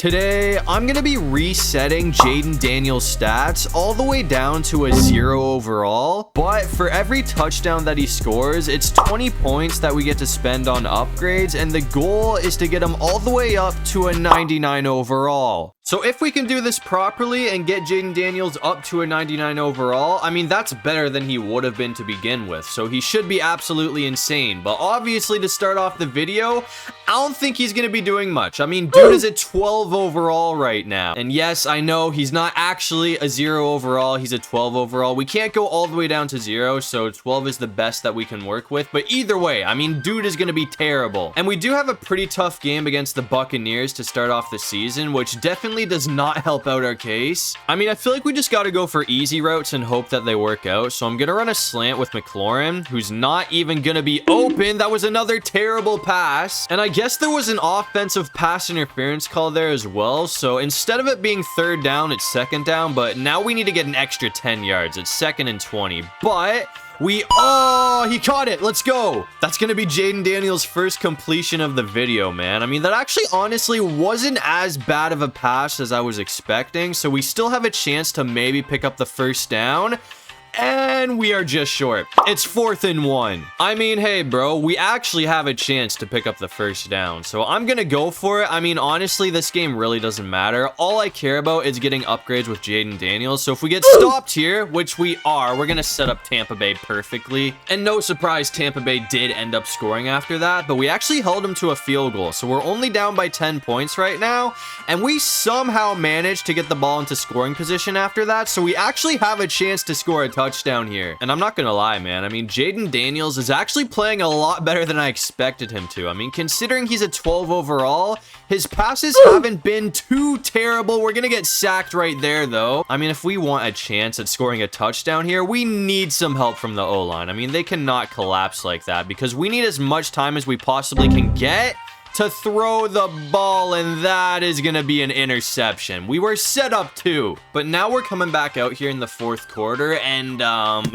Today, I'm going to be resetting Jayden Daniels' stats all the way down to a 0 overall, but for every touchdown that he scores, it's 20 points that we get to spend on upgrades, and the goal is to get him all the way up to a 99 overall. So if we can do this properly and get Jayden Daniels up to a 99 overall, I mean, that's better than he would have been to begin with, so he should be absolutely insane. But obviously, to start off the video, I don't think he's going to be doing much. I mean, dude is at 12 overall right now. And yes, I know he's not actually a 0 overall. He's a 12 overall. We can't go all the way down to 0, so 12 is the best that we can work with. But either way, I mean, dude is going to be terrible. And we do have a pretty tough game against the Buccaneers to start off the season, which definitely does not help out our case. I mean, I feel like we just got to go for easy routes and hope that they work out. So I'm going to run a slant with McLaurin, who's not even going to be open. That was another terrible pass. And I guess there was an offensive pass interference call there as well. So instead of it being third down, it's second down. But now we need to get an extra 10 yards. It's 2nd and 20. But oh, he caught it. Let's go. That's going to be Jayden Daniels' first completion of the video, man. I mean, that actually honestly wasn't as bad of a pass as I was expecting. So we still have a chance to maybe pick up the first down. And we are just short. It's 4th and 1. I mean, hey, bro, we actually have a chance to pick up the first down. So I'm going to go for it. I mean, honestly, this game really doesn't matter. All I care about is getting upgrades with Jayden Daniels. So if we get stopped here, which we are, we're going to set up Tampa Bay perfectly. And no surprise, Tampa Bay did end up scoring after that. But we actually held them to a field goal. So we're only down by 10 points right now. And we somehow managed to get the ball into scoring position after that. So we actually have a chance to score a touchdown here. And I'm not gonna lie, man, I mean, Jayden Daniels is actually playing a lot better than I expected him to. I mean, considering he's a 12 overall, his passes haven't been too terrible. We're gonna get sacked right there, though. I mean, if we want a chance at scoring a touchdown here, we need some help from the O-line. I mean, they cannot collapse like that because we need as much time as we possibly can get to throw the ball, and that is going to be an interception. We were set up too, but now we're coming back out here in the 4th quarter, and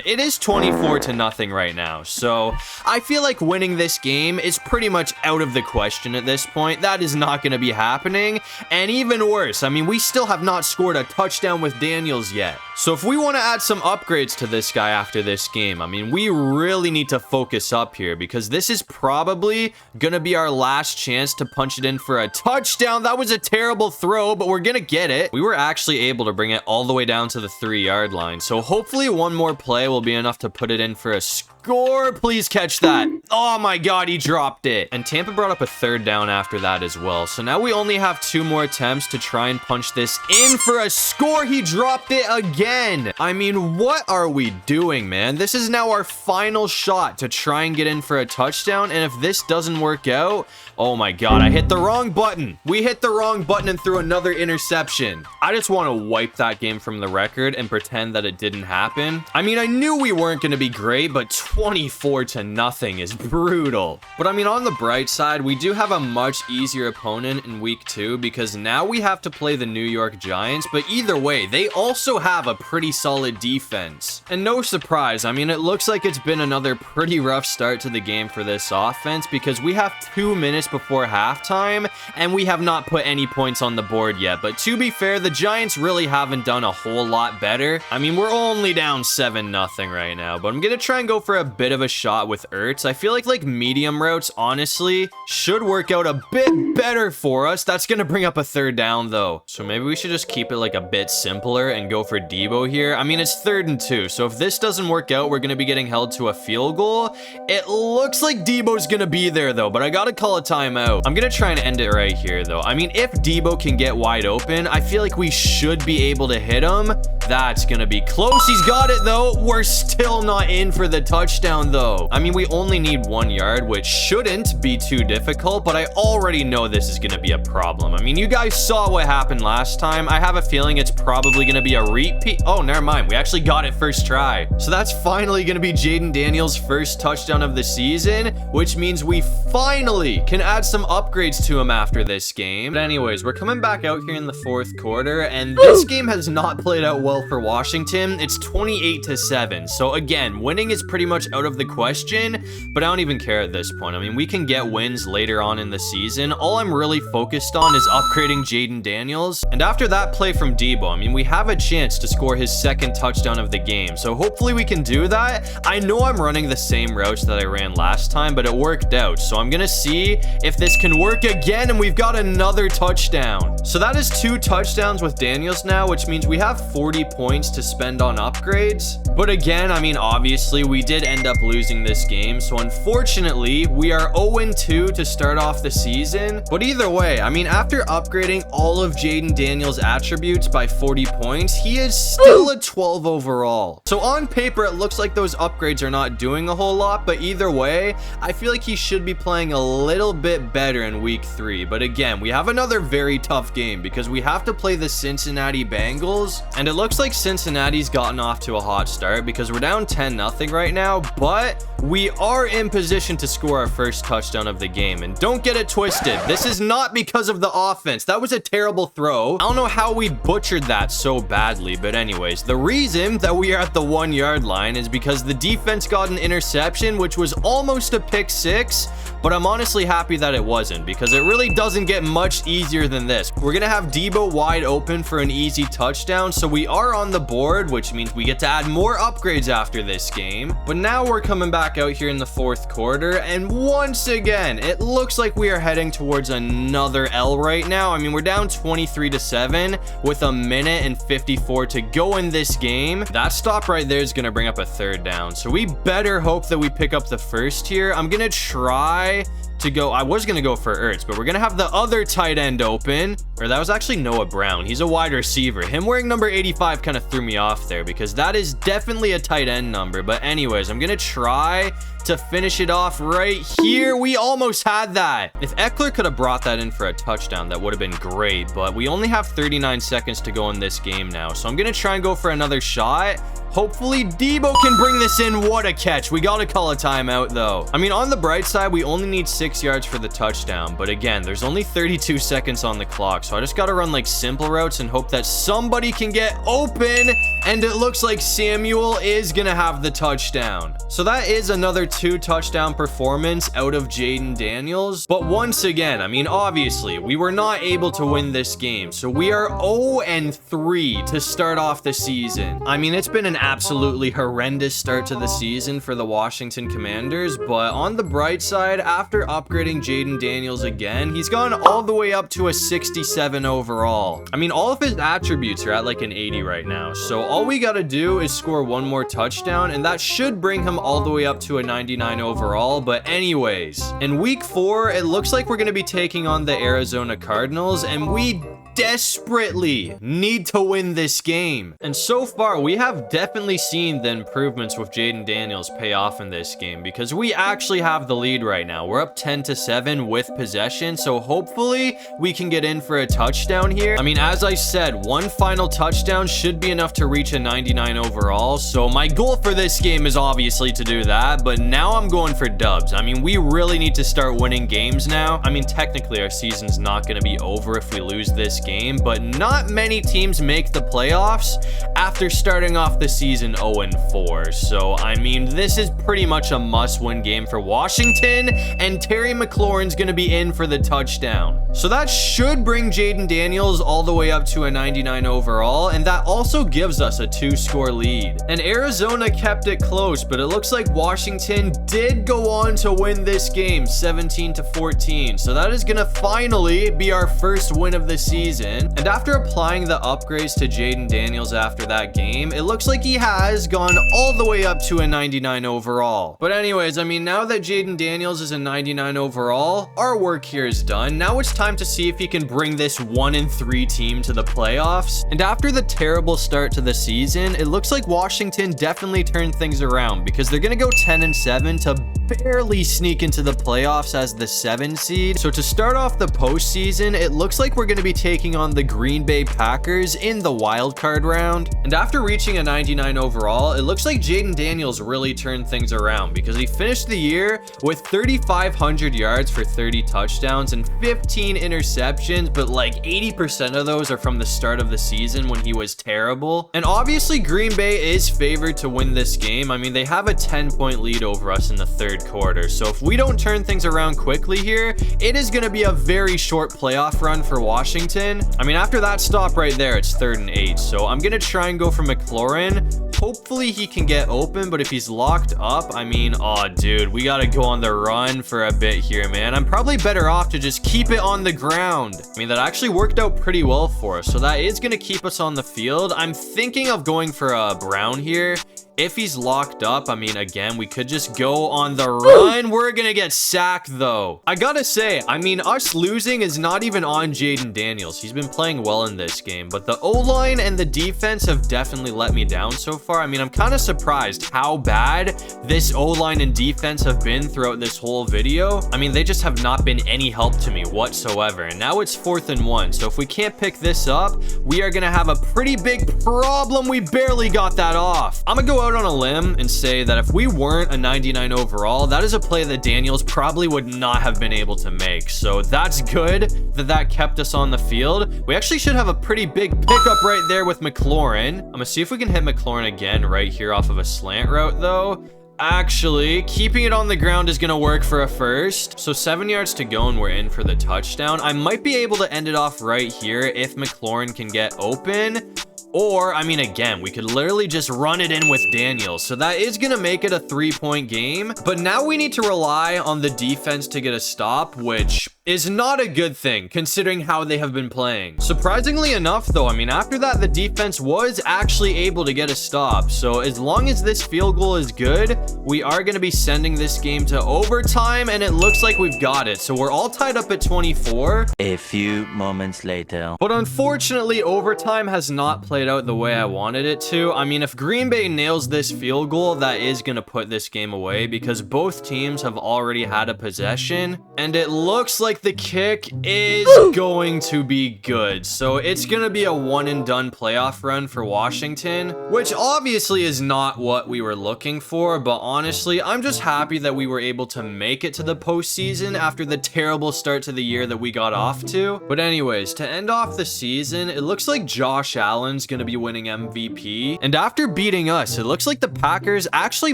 it is 24-0 right now. So I feel like winning this game is pretty much out of the question at this point. That is not going to be happening, and even worse, I mean, we still have not scored a touchdown with Daniels yet. So if we want to add some upgrades to this guy after this game, I mean, we really need to focus up here because this is probably going to be our last chance to punch it in for a touchdown. That was a terrible throw, but we're going to get it. We were actually able to bring it all the way down to the 3-yard line. So hopefully one more play will be enough to put it in for a score. Please catch that. Oh my God, he dropped it. And Tampa brought up a 3rd down after that as well. So now we only have 2 more attempts to try and punch this in for a score. He dropped it again. I mean, what are we doing, man? This is now our final shot to try and get in for a touchdown. And if this doesn't work out, oh my God, I hit the wrong button. We hit the wrong button and threw another interception. I just want to wipe that game from the record and pretend that it didn't happen. I mean, I knew we weren't going to be great, but 24-0 is brutal. But I mean, on the bright side, we do have a much easier opponent in week 2 because now we have to play the New York Giants. But either way, they also have a pretty solid defense. And no surprise, I mean, it looks like it's been another pretty rough start to the game for this offense because we have 2 minutes before halftime and we have not put any points on the board yet. But to be fair, the Giants really haven't done a whole lot better. I mean, we're only down 7-0 right now, but I'm gonna try and go for a bit of a shot with Ertz. I feel like medium routes honestly should work out a bit better for us. That's gonna bring up a 3rd down though, so maybe we should just keep it like a bit simpler and go for Debo here. I mean, it's 3rd and 2, so if this doesn't work out, we're gonna be getting held to a field goal. It looks like Debo's gonna be there though, but I gotta call a timeout. I'm gonna try and end it right here though. I mean, if Debo can get wide open, I feel like we should be able to hit him. That's gonna be close. He's got it though. We're still not in for the touchdown though. I mean, we only need 1 yard, which shouldn't be too difficult, but I already know this is gonna be a problem. I mean, you guys saw what happened last time. I have a feeling it's probably gonna be a repeat. Oh, never mind. We actually got it first try. So that's finally going to be Jayden Daniels' first touchdown of the season, which means we finally can add some upgrades to him after this game. But anyways, we're coming back out here in the fourth quarter, and this game has not played out well for Washington. It's 28-7. So again, winning is pretty much out of the question, but I don't even care at this point. I mean, we can get wins later on in the season. All I'm really focused on is upgrading Jayden Daniels. And after that play from Debo, I mean, we have a chance to score his second touchdown of the game. So hopefully we can do that. I know I'm running the same routes that I ran last time, but it worked out. So I'm gonna see if this can work again, and we've got another touchdown. So that is 2 touchdowns with Daniels now, which means we have 40 points to spend on upgrades. But again, I mean, obviously we did end up losing this game. So unfortunately, we are 0-2 to start off the season. But either way, I mean, after upgrading all of Jayden Daniels' attributes by 40 points, he is still a 12 overall. So on paper, it looks like those upgrades are not doing a whole lot, but either way, I feel like he should be playing a little bit better in week 3. But again, we have another very tough game because we have to play the Cincinnati Bengals, and it looks like Cincinnati's gotten off to a hot start because we're down 10-0 right now, but we are in position to score our first touchdown of the game. And don't get it twisted, this is not because of the offense. That was a terrible throw. I don't know how we butchered that so badly, but anyways, the reason that we are at the 1-yard line is because the defense got an interception, which was almost a pick 6, but I'm honestly happy that it wasn't because it really doesn't get much easier than this. We're gonna have Debo wide open for an easy touchdown, so we are on the board, which means we get to add more upgrades after this game. But now we're coming back out here in the fourth quarter, and once again, it looks like we are heading towards another L right now. I mean, we're down 23-7 with a minute and 54 to go in this game. That stop right there is gonna bring up a third down, so we better hope that we pick up the first here. I'm gonna try to go. I was gonna go for Ertz, but we're gonna have the other tight end open. Or that was actually Noah Brown. He's a wide receiver. Him wearing number 85 kind of threw me off there because that is definitely a tight end number. But anyways, I'm gonna try to finish it off right here. We almost had that. If Eckler could have brought that in for a touchdown, that would have been great, but we only have 39 seconds to go in this game now. So I'm gonna try and go for another shot. Hopefully Debo can bring this in. What a catch. We gotta call a timeout though. I mean, on the bright side, we only need 6 yards for the touchdown, but again, there's only 32 seconds on the clock, so I just gotta run like simple routes and hope that somebody can get open, and it looks like Samuel is gonna have the touchdown. So that is another 2 touchdown performance out of Jayden Daniels. But once again, I mean, obviously we were not able to win this game, so we are 0-3 to start off the season. I mean, it's been an absolutely horrendous start to the season for the Washington Commanders, but on the bright side, after upgrading Jayden Daniels again, he's gone all the way up to a 67 overall. I mean, all of his attributes are at like an 80 right now, so all we gotta do is score 1 more touchdown, and that should bring him all the way up to a 99 overall. But anyways, in week 4, it looks like we're gonna be taking on the Arizona Cardinals, and we desperately need to win this game. And so far, we have definitely seen the improvements with Jayden Daniels pay off in this game because we actually have the lead right now. We're up 10-7 with possession, so hopefully we can get in for a touchdown here. I mean, as I said, 1 final touchdown should be enough to reach a 99 overall, so my goal for this game is obviously to do that, but now I'm going for dubs. I mean, we really need to start winning games now. I mean, technically our season's not going to be over if we lose this game, but not many teams make the playoffs after starting off the season 0-4. So I mean, this is pretty much a must-win game for Washington, and Terry McLaurin's gonna be in for the touchdown. So that should bring Jayden Daniels all the way up to a 99 overall, and that also gives us a 2-score lead. And Arizona kept it close, but it looks like Washington did go on to win this game 17-14. So that is gonna finally be our first win of the season. And after applying the upgrades to Jayden Daniels after that game, it looks like he has gone all the way up to a 99 overall. But anyways, I mean, now that Jayden Daniels is a 99 overall, our work here is done. Now it's time to see if he can bring this 1-3 team to the playoffs. And after the terrible start to the season, it looks like Washington definitely turned things around because they're gonna go 10-7 to barely sneak into the playoffs as the 7 seed. So to start off the postseason, it looks like we're going to be taking on the Green Bay Packers in the wild card round. And after reaching a 99 overall, it looks like Jayden Daniels really turned things around because he finished the year with 3,500 yards for 30 touchdowns and 15 interceptions, but like 80% of those are from the start of the season when he was terrible. And obviously Green Bay is favored to win this game. I mean, they have a 10-point lead over us in the third quarter. So if we don't turn things around quickly here, it is going to be a very short playoff run for Washington. I mean, after that stop right there, it's 3rd and 8. So I'm going to try and go for McLaurin. Hopefully he can get open, but if he's locked up, I mean, oh dude, we got to go on the run for a bit here, man. I'm probably better off to just keep it on the ground. I mean, that actually worked out pretty well for us. So that is going to keep us on the field. I'm thinking of going for a Brown here. If he's locked up, I mean, again, we could just go on the run. We're gonna get sacked, though. I gotta say, I mean, us losing is not even on Jayden Daniels. He's been playing well in this game, but the O-line and the defense have definitely let me down so far. I mean, I'm kind of surprised how bad this O-line and defense have been throughout this whole video. I mean, they just have not been any help to me whatsoever. And now it's 4th and 1. So if we can't pick this up, we are gonna have a pretty big problem. We barely got that off. I'm gonna go out on a limb and say that if we weren't a 99 overall, that is a play that Daniels probably would not have been able to make. So that's good that that kept us on the field. We actually should have a pretty big pickup right there with McLaurin. I'm gonna see if we can hit McLaurin again right here off of a slant route, though. Actually, keeping it on the ground is gonna work for a first. So 7 yards to go and we're in for the touchdown. I might be able to end it off right here if McLaurin can get open. Or, I mean, again, we could literally just run it in with Daniels. So that is going to make it a 3-point game. But now we need to rely on the defense to get a stop, which is not a good thing considering how they have been playing. Surprisingly enough, though, I mean, after that, the defense was actually able to get a stop. So as long as this field goal is good, we are going to be sending this game to overtime, and it looks like we've got it. So we're all tied up at 24. A few moments later. But unfortunately, overtime has not played out the way I wanted it to. I mean, if Green Bay nails this field goal, that is going to put this game away because both teams have already had a possession, and it looks like the kick is going to be good. So it's going to be a one and done playoff run for Washington, which obviously is not what we were looking for, but honestly, I'm just happy that we were able to make it to the postseason after the terrible start to the year that we got off to. But anyways, to end off the season, it looks like Josh Allen's going to be winning MVP. And after beating us, it looks like the Packers actually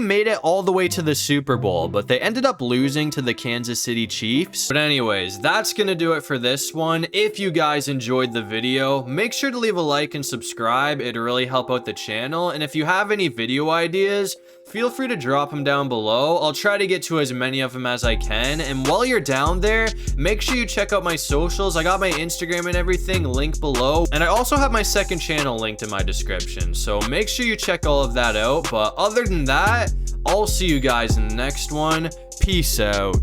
made it all the way to the Super Bowl, but they ended up losing to the Kansas City Chiefs. But anyways, that's gonna do it for this one. If you guys enjoyed the video, make sure to leave a like and subscribe. It'd really help out the channel. And if you have any video ideas, feel free to drop them down below. I'll try to get to as many of them as I can. And while you're down there, make sure you check out my socials. I got my Instagram and everything linked below. And I also have my second channel linked in my description. So make sure you check all of that out. But other than that, I'll see you guys in the next one. Peace out.